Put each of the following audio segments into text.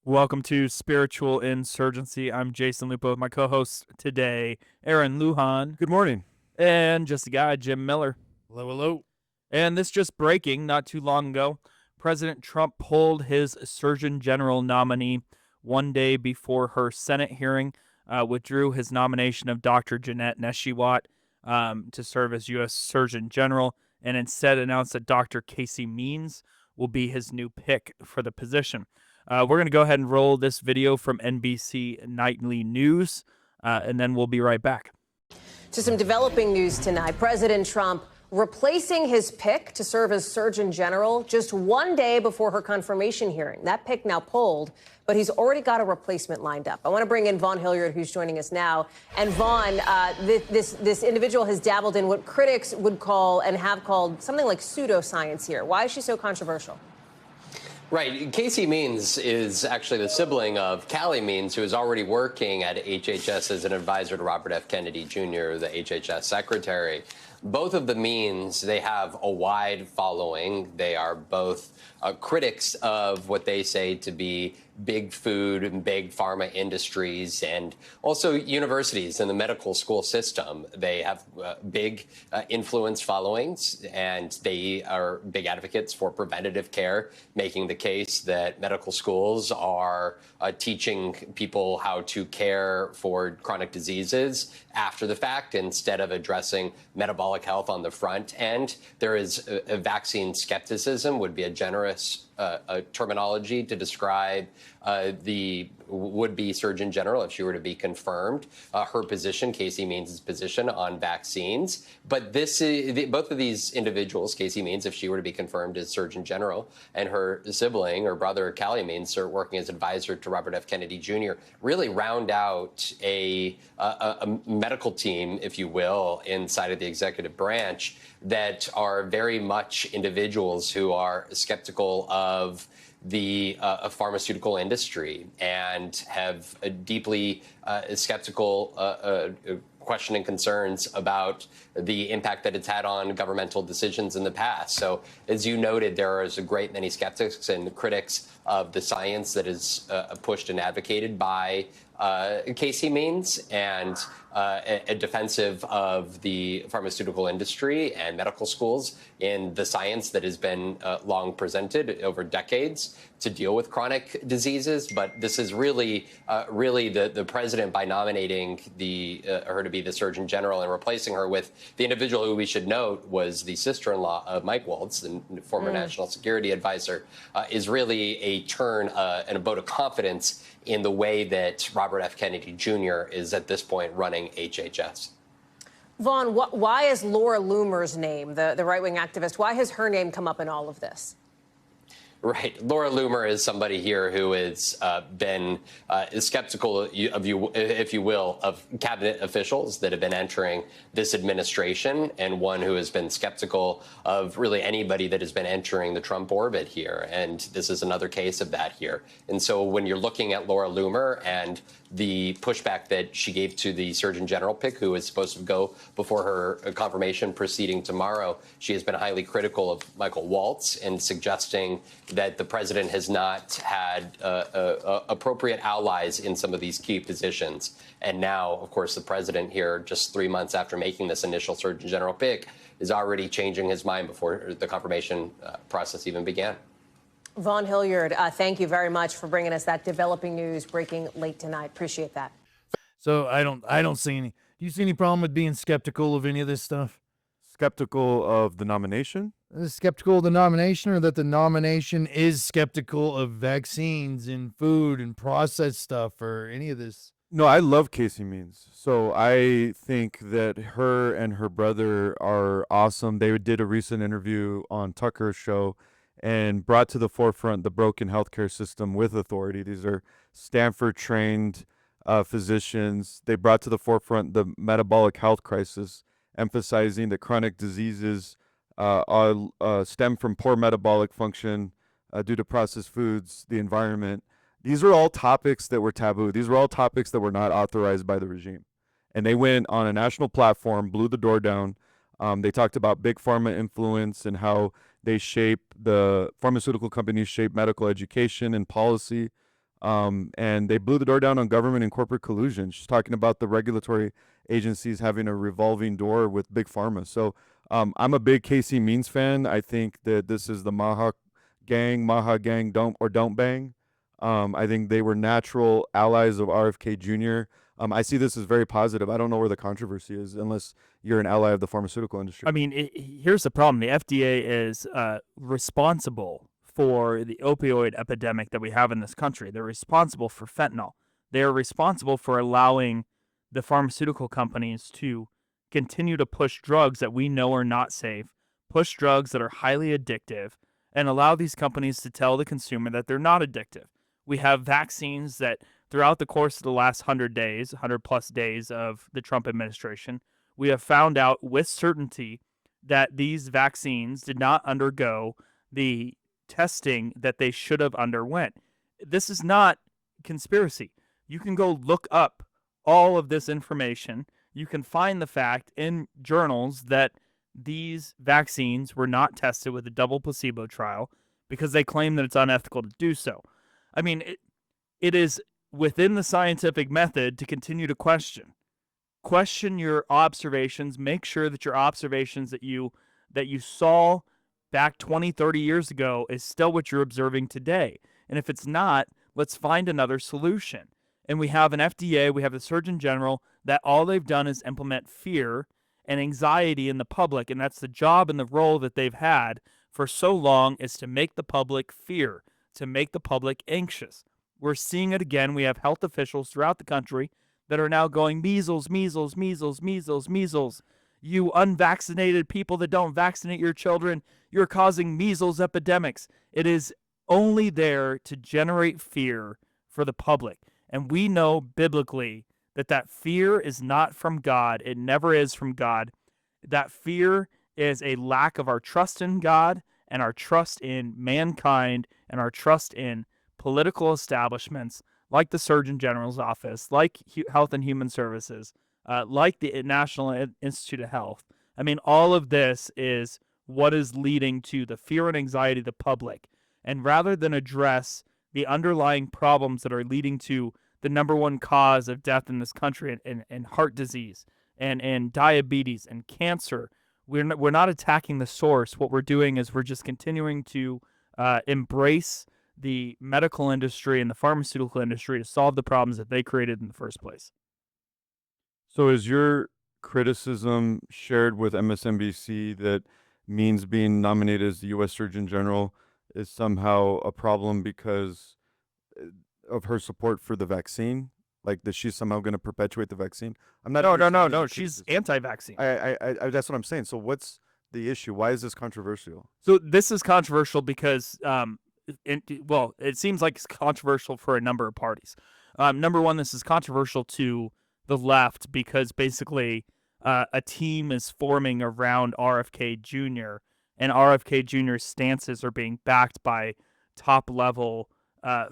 Welcome to Spiritual Insurgency. I'm Jason Lupo with my co-host today, Aaron Lujan. Good morning. And just a guy, Jim Miller. Hello, hello. And this just breaking not too long ago. President Trump pulled his Surgeon General nominee one day before her Senate hearing, withdrew his nomination of Dr. Jeanette Nesheiwat to serve as U.S. Surgeon General, and instead announced that Dr. Casey Means will be his new pick for the position. We're going to go ahead and roll this video from NBC Nightly News, and then we'll be right back. To some developing news tonight. President Trump replacing his pick to serve as Surgeon General just one day before her confirmation hearing. That pick now pulled, but he's already got a replacement lined up. I want to bring in Vaughn Hilliard, who's joining us now. And Vaughn, this individual has dabbled in what critics would call and have called something like pseudoscience here. Why is she so controversial? Right. Casey Means is actually the sibling of Callie Means, who is already working at HHS as an advisor to Robert F. Kennedy Jr., the HHS secretary. Both of the Means, they have a wide following. They are both critics of what they say to be big food and big pharma industries, and also universities and the medical school system. They have big influence followings, and they are big advocates for preventative care, making the case that medical schools are teaching people how to care for chronic diseases after the fact instead of addressing metabolic health on the front end. There is a vaccine skepticism, would be a generous terminology to describe the would-be Surgeon General if she were to be confirmed, her position, Casey Means' position on vaccines. But this is, both of these individuals, Casey Means, if she were to be confirmed as Surgeon General, and her sibling or brother, Callie Means, are working as advisor to Robert F. Kennedy Jr., really round out a medical team, if you will, inside of the executive branch that are very much individuals who are skeptical of the pharmaceutical industry and have a deeply skeptical questioning concerns about the impact that it's had on governmental decisions in the past. So, as you noted, there is a great many skeptics and critics of the science that is pushed and advocated by Casey Means, and a defensive of the pharmaceutical industry and medical schools in the science that has been long presented over decades to deal with chronic diseases. But this is really the president, by nominating her to be the Surgeon General and replacing her with the individual who we should note was the sister-in-law of Mike Waltz, the former national security advisor, is really a turn and a vote of confidence in the way that Robert F. Kennedy Jr. is at this point running HHS. Vaughn, why is Laura Loomer's name, the right-wing activist, why has her name come up in all of this? Right. Laura Loomer is somebody here who has been skeptical of you, if you will, of cabinet officials that have been entering this administration, and one who has been skeptical of really anybody that has been entering the Trump orbit here. And this is another case of that here. And so when you're looking at Laura Loomer and the pushback that she gave to the Surgeon General pick, who is supposed to go before her confirmation proceeding tomorrow, she has been highly critical of Michael Waltz and suggesting that the president has not had appropriate allies in some of these key positions. And now, of course, the president here, just 3 months after making this initial Surgeon General pick, is already changing his mind before the confirmation process even began. Vaughn Hilliard, thank you very much for bringing us that developing news breaking late tonight. Appreciate that. So I don't see any. Do you see any problem with being skeptical of any of this stuff? Skeptical of the nomination? Skeptical of the nomination, or that the nomination is skeptical of vaccines and food and processed stuff, or any of this? No, I love Casey Means. So I think that her and her brother are awesome. They did a recent interview on Tucker's show and brought to the forefront the broken healthcare system with authority. These are Stanford-trained physicians. They brought to the forefront the metabolic health crisis, emphasizing that chronic diseases stem from poor metabolic function due to processed foods, the environment. These were all topics that were taboo. These were all topics that were not authorized by the regime. And they went on a national platform, blew the door down. They talked about Big Pharma influence and how the pharmaceutical companies shape medical education and policy. And they blew the door down on government and corporate collusion. She's talking about the regulatory agencies having a revolving door with Big Pharma. So I'm a big Casey Means fan. I think that this is the Maha gang, don't bang. I think they were natural allies of RFK Jr. I see this as very positive. I don't know where the controversy is unless you're an ally of the pharmaceutical industry. I mean, here's the problem. The FDA is responsible for the opioid epidemic that we have in this country. They're responsible for fentanyl. They are responsible for allowing the pharmaceutical companies to continue to push drugs that we know are not safe, push drugs that are highly addictive, and allow these companies to tell the consumer that they're not addictive. We have vaccines that throughout the course of the last 100 days, 100 plus days of the Trump administration, we have found out with certainty that these vaccines did not undergo the testing that they should have underwent. This is not conspiracy. You can go look up all of this information. You can find the fact in journals that these vaccines were not tested with a double placebo trial because they claim that it's unethical to do so. I mean, it is within the scientific method to continue to question your observations. Make sure that your observations that you saw back 20, 30 years ago is still what you're observing today. And if it's not, let's find another solution. And we have an FDA, we have the Surgeon General, that all they've done is implement fear and anxiety in the public. And that's the job and the role that they've had for so long, is to make the public fear, to make the public anxious. We're seeing it again. We have health officials throughout the country that are now going, measles, measles, measles, measles, measles. You unvaccinated people that don't vaccinate your children, you're causing measles epidemics. It is only there to generate fear for the public. And we know biblically that fear is not from God. It never is from God. That fear is a lack of our trust in God and our trust in mankind and our trust in political establishments like the Surgeon General's office, like Health and Human Services, like the National Institute of Health. I mean, all of this is what is leading to the fear and anxiety of the public. And rather than address the underlying problems that are leading to the number one cause of death in this country, and heart disease and diabetes and cancer, we're not attacking the source. What we're doing is we're just continuing to embrace the medical industry and the pharmaceutical industry to solve the problems that they created in the first place. So is your criticism shared with MSNBC that Means being nominated as the U.S. Surgeon General is somehow a problem because of her support for the vaccine? Like, that she's somehow going to perpetuate the vaccine? I'm not. No. She's anti-vaccine. I that's what I'm saying. So what's the issue? Why is this controversial? So this is controversial because, it seems like it's controversial for a number of parties. Number one, this is controversial to the left because basically a team is forming around RFK Jr., and RFK Jr.'s stances are being backed by top-level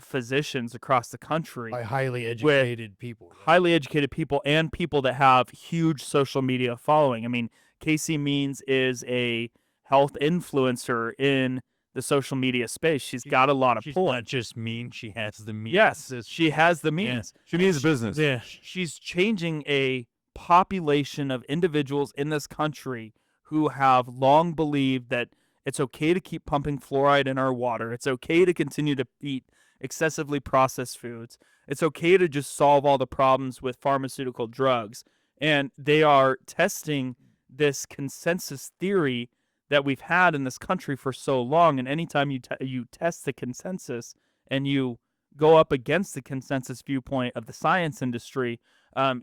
physicians across the country. By highly educated people. Right? Highly educated people and people that have huge social media following. I mean, Casey Means is a health influencer in the social media space. She's got a lot of pull. She's not just mean, she has the means. Yes, she has the means. She means business. Yeah. She's changing a population of individuals in this country who have long believed that it's okay to keep pumping fluoride in our water. It's okay to continue to eat excessively processed foods. It's okay to just solve all the problems with pharmaceutical drugs. And they are testing this consensus theory that we've had in this country for so long. And anytime you test the consensus and you go up against the consensus viewpoint of the science industry,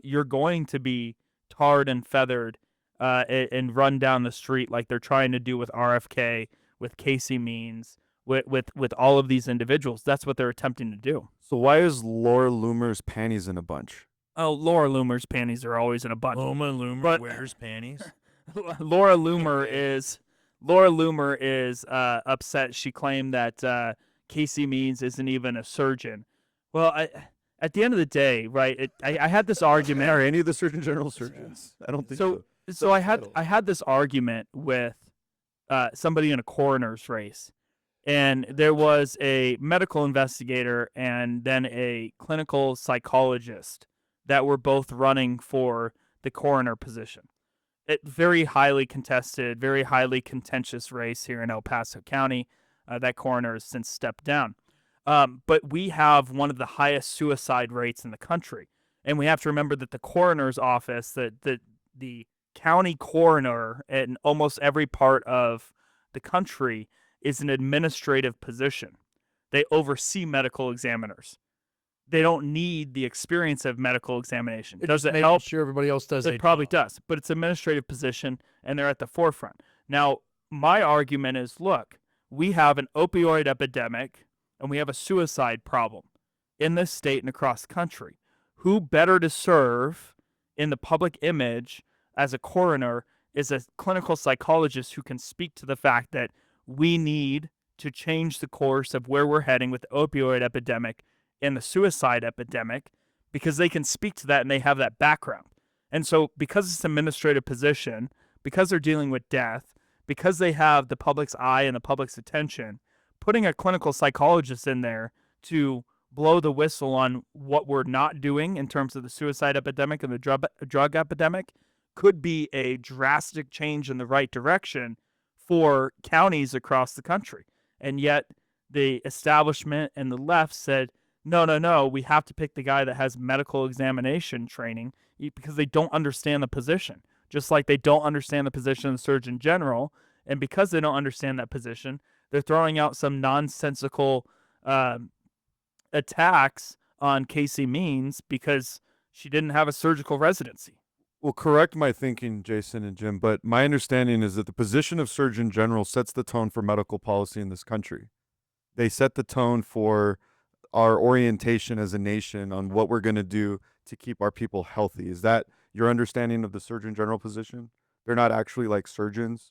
you're going to be tarred and feathered and run down the street like they're trying to do with RFK, with Casey Means, with all of these individuals. That's what they're attempting to do. So why is Laura Loomer's panties in a bunch? Oh, Laura Loomer's panties are always in a bunch. Loomer wears panties. Laura Loomer is upset. She claimed that Casey Means isn't even a surgeon. Well, at the end of the day, right? I had this argument. Are any of the Surgeon General surgeons? I don't think so. So I had this argument with somebody in a coroner's race, And there was a medical investigator and then a clinical psychologist that were both running for the coroner position. It very highly contested, very highly contentious race here in El Paso County. That coroner has since stepped down. But we have one of the highest suicide rates in the country. And we have to remember that the coroner's office, the county coroner in almost every part of the country is an administrative position. They oversee medical examiners. They don't need the experience of medical examination. Does it help? Sure, everybody else does. It probably does, but it's an administrative position, and they're at the forefront. Now, my argument is, look, we have an opioid epidemic, and we have a suicide problem in this state and across the country. Who better to serve in the public image as a coroner is a clinical psychologist who can speak to the fact that we need to change the course of where we're heading with the opioid epidemic and the suicide epidemic, because they can speak to that and they have that background. And so because it's an administrative position, because they're dealing with death, because they have the public's eye and the public's attention, putting a clinical psychologist in there to blow the whistle on what we're not doing in terms of the suicide epidemic and the drug epidemic could be a drastic change in the right direction for counties across the country. And yet the establishment and the left said, no, we have to pick the guy that has medical examination training because they don't understand the position, just like they don't understand the position of the Surgeon General. And because they don't understand that position, they're throwing out some nonsensical attacks on Casey Means because she didn't have a surgical residency. Well, correct my thinking, Jason and Jim, but my understanding is that the position of Surgeon General sets the tone for medical policy in this country. They set the tone for our orientation as a nation on what we're going to do to keep our people healthy. Is that your understanding of the Surgeon General position? They're not actually like surgeons.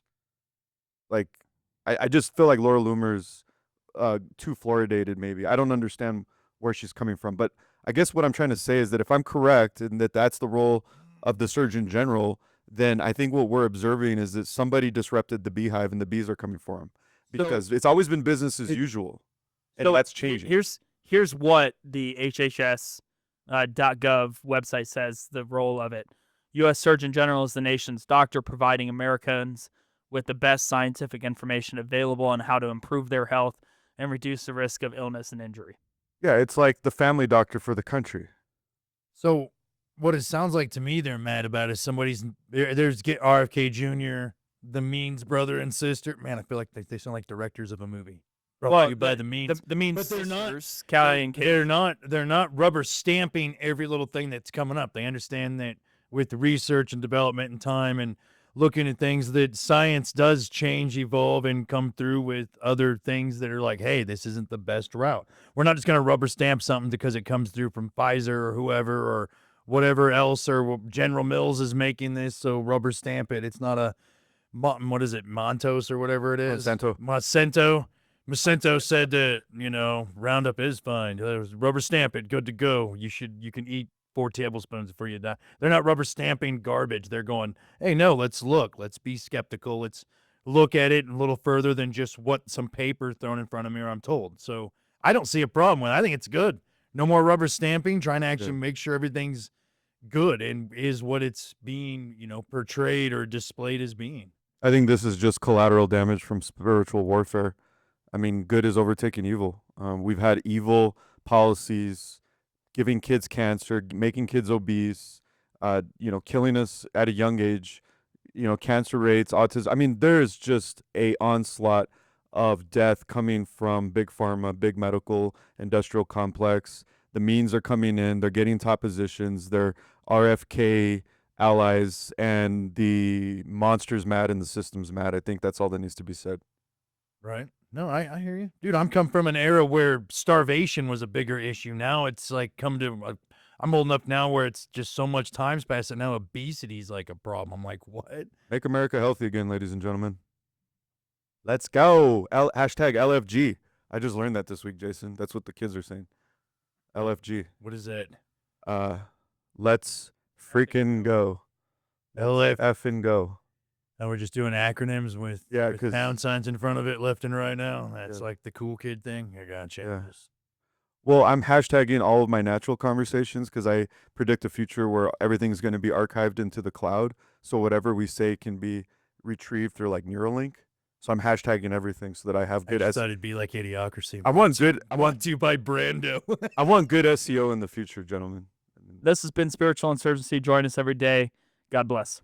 Like, I just feel like Laura Loomer's too fluoridated, maybe. I don't understand where she's coming from. But I guess what I'm trying to say is that if I'm correct and that that's the role of the Surgeon General, then I think what we're observing is that somebody disrupted the beehive and the bees are coming for them. Because it's always been business as usual. And So that's changing. Here's what the HHS .gov website says the role of it. U.S. Surgeon General is the nation's doctor, providing Americans with the best scientific information available on how to improve their health and reduce the risk of illness and injury. Yeah, it's like the family doctor for the country. So what it sounds like to me they're mad about is there's RFK Jr., the Means brother and sister. Man, I feel like they sound like directors of a movie. Brought to you by the Means. The Means But they're not- sisters, Callie and Kate. They're not rubber stamping every little thing that's coming up. They understand that with the research and development and time and looking at things, that science does change, evolve, and come through with other things that are like, hey, this isn't the best route. We're not just going to rubber stamp something because it comes through from Pfizer or whoever or whatever else, or General Mills is making this, so rubber stamp it. It's not a, what is it, Montos or whatever it is? Monsanto said that, Roundup is fine. Rubber stamp it, good to go. You can eat 4 tablespoons before you die. They're not rubber stamping garbage. They're going, hey, no, let's be skeptical. Let's look at it a little further than just what some paper thrown in front of me, or I'm told. So I don't see a problem with it. I think it's good. No more rubber stamping, trying to actually make sure everything's good and is what it's being, portrayed or displayed as being. I think this is just collateral damage from spiritual warfare. I mean, good is overtaking evil. We've had evil policies, giving kids cancer, making kids obese, killing us at a young age, cancer rates, autism. I mean, there's just a onslaught of death coming from Big Pharma, big medical industrial complex. The Means are coming in. They're getting top positions. They're RFK allies, and the monster's mad and the system's mad. I think that's all that needs to be said. Right. No, I hear you. Dude, I'm come from an era where starvation was a bigger issue. Now it's like I'm old enough now where it's just so much time's passed that now obesity is like a problem. I'm like, what? Make America healthy again, ladies and gentlemen. Let's go. Hashtag LFG. I just learned that this week, Jason. That's what the kids are saying. LFG. What is that? Let's freaking go. LF F and go. And we're just doing acronyms with, Yeah, with 'cause- pound signs in front of it left and right now. That's like the cool kid thing. I gotcha. Yeah. Well, I'm hashtagging all of my natural conversations because I predict a future where everything's going to be archived into the cloud. So whatever we say can be retrieved through like Neuralink. So I'm hashtagging everything so that I have I good. just thought it'd be like Idiocracy. I want good. I want. Brought to you by Brando. I want good SEO in the future, gentlemen. This has been Spiritual Insurgency. Join us every day. God bless.